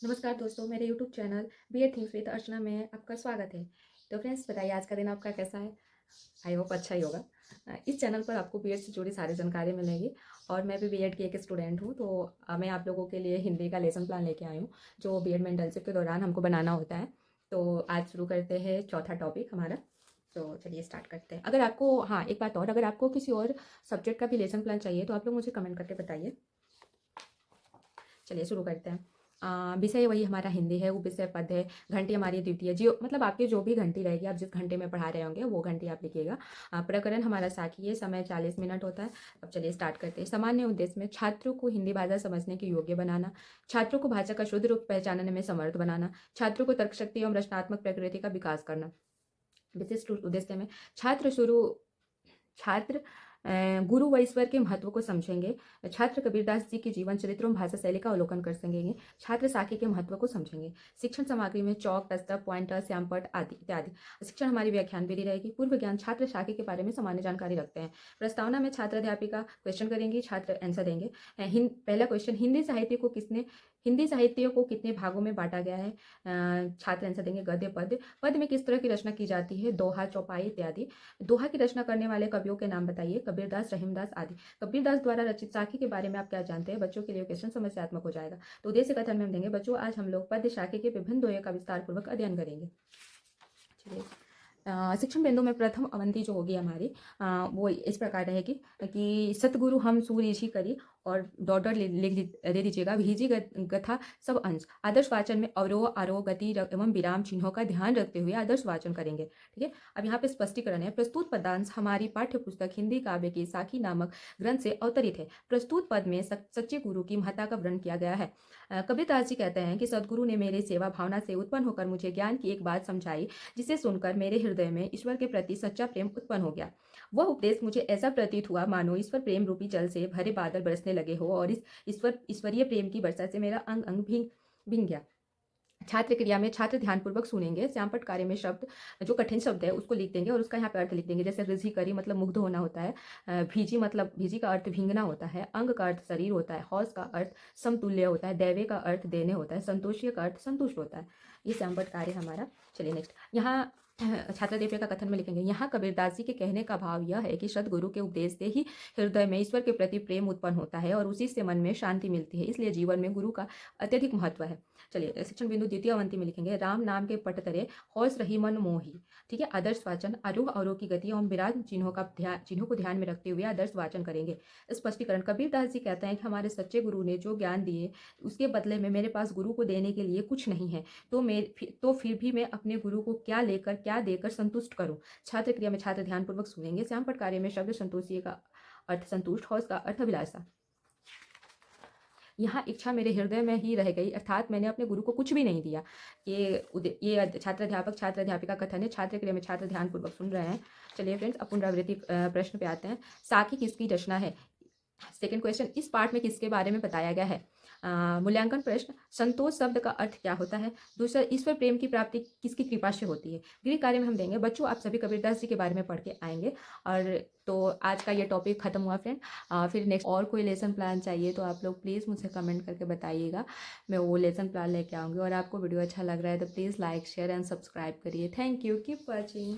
नमस्कार दोस्तों, मेरे YouTube channel BEd things with Archana में आपका स्वागत है। तो फ्रेंड्स, बताइए आज का दिन आपका कैसा है। आई होप अच्छा ही होगा। इस चैनल पर आपको बीएड से जुड़ी सारी जानकारी मिलेगी और मैं भी बीएड की एक स्टूडेंट हूँ। तो मैं आप लोगों के लिए हिंदी का लेसन प्लान लेके आई हूँ जो बीएड में इंटर्नशिप के दौरान हमको बनाना होता है। तो आज शुरू करते हैं चौथा टॉपिक हमारा। तो चलिए स्टार्ट करते हैं। अगर आपको, हाँ एक बात और, अगर आपको किसी और सब्जेक्ट का भी लेसन प्लान चाहिए तो आप लोग मुझे कमेंट करके बताइए। चलिए शुरू करते हैं। विषय वही हमारा हिंदी है, उपविषय पद है, घंटी हमारी द्वितीय जी, मतलब आपकी जो भी घंटी रहेगी, आप जिस घंटे में पढ़ा रहे होंगे वो घंटी आप लिखिएगा। प्रकरण हमारा साखी, समय 40 मिनट होता है। अब चलिए स्टार्ट करते हैं। सामान्य उद्देश्य में छात्रों को हिंदी भाषा समझने के योग्य बनाना, छात्रों को भाषा का शुद्ध रूप पहचानने में समर्थ बनाना, छात्रों को तर्क शक्ति एवं रचनात्मक प्रकृति का विकास करना। विशिष्ट उद्देश्य में छात्र गुरु व ईश्वर के महत्व को समझेंगे, छात्र कबीरदास जी के जीवन चरित्रों में भाषा शैली का अवलोकन कर सकेंगे, छात्र साखी के महत्व को समझेंगे। शिक्षण सामग्री में चौक, दस्तक, पॉइंटर, श्यामपट आदि इत्यादि। शिक्षण हमारी व्याख्यान विधि रहेगी। पूर्व ज्ञान, छात्र साखी के बारे में सामान्य जानकारी रखते हैं। प्रस्तावना में छात्र अध्यापिका क्वेश्चन करेंगी, छात्र आंसर देंगे। पहला क्वेश्चन, हिंदी साहित्य को कितने भागों में बांटा गया है। छात्र आंसर देंगे। गद्य पद्य, पद्य में किस तरह की रचना की जाती है, दोहा, चौपाई इत्यादि। दोहा की रचना करने वाले कवियों के नाम बताइए, कबीरदास, रहीमदास आदि। कबीरदास द्वारा रचित साखी के बारे में आप क्या जानते हैं। बच्चों के लिए क्वेश्चन समस्यात्मक हो जाएगा। तो उद्देश्य कथन में हम देंगे, बच्चों आज हम लोग पद्य साखी के विभिन्न दोहे का विस्तार पूर्वक अध्ययन करेंगे। चलिए, शिक्षण बिंदु में प्रथम अवंती जो होगी हमारी, वो इस प्रकार रहेगी कि सतगुरु हम सूर्यषि करी, और डॉटर लिख दे दीजिएगा। भीजी कथा सब अंश। आदर्श वाचन में अवरोह, आरोह, गति एवं विराम चिन्हों का ध्यान रखते हुए आदर्श वाचन करेंगे। ठीक है। अब यहाँ पे स्पष्टीकरण है। प्रस्तुत पदांश हमारी पाठ्य पुस्तक हिंदी काव्य की साखी नामक ग्रंथ से अवतरित है। प्रस्तुत पद में सच्चे गुरु की महत्ता का वर्णन किया गया है। कबीरदास जी कहते हैं कि सदगुरु ने मेरे सेवा भावना से उत्पन्न होकर मुझे ज्ञान की एक बात समझाई, जिसे सुनकर मेरे हृदय में ईश्वर के प्रति सच्चा प्रेम उत्पन्न हो गया। वह उपदेश मुझे ऐसा प्रतीत हुआ मानो ईश्वर प्रेम रूपी जल से भरे बादल बरसने लगे हो, और इस ईश्वरीय प्रेम की वर्षा से मेरा अंग अंग भींग गया। छात्र क्रिया में छात्र ध्यानपूर्वक सुनेंगे। श्यामपट कार्य में शब्द, जो कठिन शब्द है उसको लिख देंगे और उसका यहाँ पे अर्थ लिख देंगे। जैसे रिझी करी मतलब मुग्ध होना होता है, भीजी मतलब भीजी का अर्थ भींगना होता है, अंग का अर्थ शरीर होता है, हौस का अर्थ समतुल्य होता है, दैवे का अर्थ देने होता है, संतोषीय का अर्थ संतुष्ट होता है। ये श्यामपट कार्य हमारा। चलिए नेक्स्ट, यहाँ छात्र देवता का कथन में लिखेंगे। यहाँ कबीरदास जी के कहने का भाव यह है कि सदगुरु के उपदेश से ही हृदय में ईश्वर के प्रति प्रेम उत्पन्न होता है और उसी से मन में शांति मिलती है, इसलिए जीवन में गुरु का अत्यधिक महत्व है। चलिए, शिक्षण बिंदु द्वितीय अवंती में लिखेंगे। राम नाम के पट तरे हौस रही मन मोही। ठीक है। आदर्श वाचन, आरोह अवरोह की गति एवं विराम चिन्हों को ध्यान में रखते हुए आदर्श वाचन करेंगे। स्पष्टीकरण, कबीरदास जी कहते हैं कि हमारे सच्चे गुरु ने जो ज्ञान दिए उसके बदले में मेरे पास गुरु को देने के लिए कुछ नहीं है, तो फिर भी मैं अपने गुरु को क्या देकर संतुष्ट करूं। छात्र क्रिया में छात्र ध्यानपूर्वक सुनेंगे। श्यामपट कार्य में शब्द संतोषी का अर्थ संतुष्ट, हौस का अर्थ अभिलाषा। यहाँ इच्छा मेरे हृदय में ही रह गई, अर्थात मैंने अपने गुरु को कुछ भी नहीं दिया। ये छात्र अध्यापक छात्र अध्यापिका कथन है। छात्र क्रिया में छात्र ध्यानपूर्वक सुन रहे हैं। चलिए फ्रेंड्स, अब पुनरावृत्ति प्रश्न पे आते हैं। साखी किसकी रचना है। सेकंड क्वेश्चन, इस पाठ में किसके बारे में बताया गया है। मूल्यांकन प्रश्न, संतोष शब्द का अर्थ क्या होता है। दूसरा, ईश्वर प्रेम की प्राप्ति किसकी कृपा से होती है। गृह कार्य में हम देंगे। बच्चों आप सभी कबीरदास जी के बारे में पढ़ के आएंगे। और तो आज का ये टॉपिक खत्म हुआ फ्रेंड। फिर नेक्स्ट और कोई लेसन प्लान चाहिए तो आप लोग प्लीज़ मुझे कमेंट करके बताइएगा, मैं वो लेसन प्लान लेके आऊँगी। और आपको वीडियो अच्छा लग रहा है तो please like, share and subscribe करिए। Thank you, keep watching.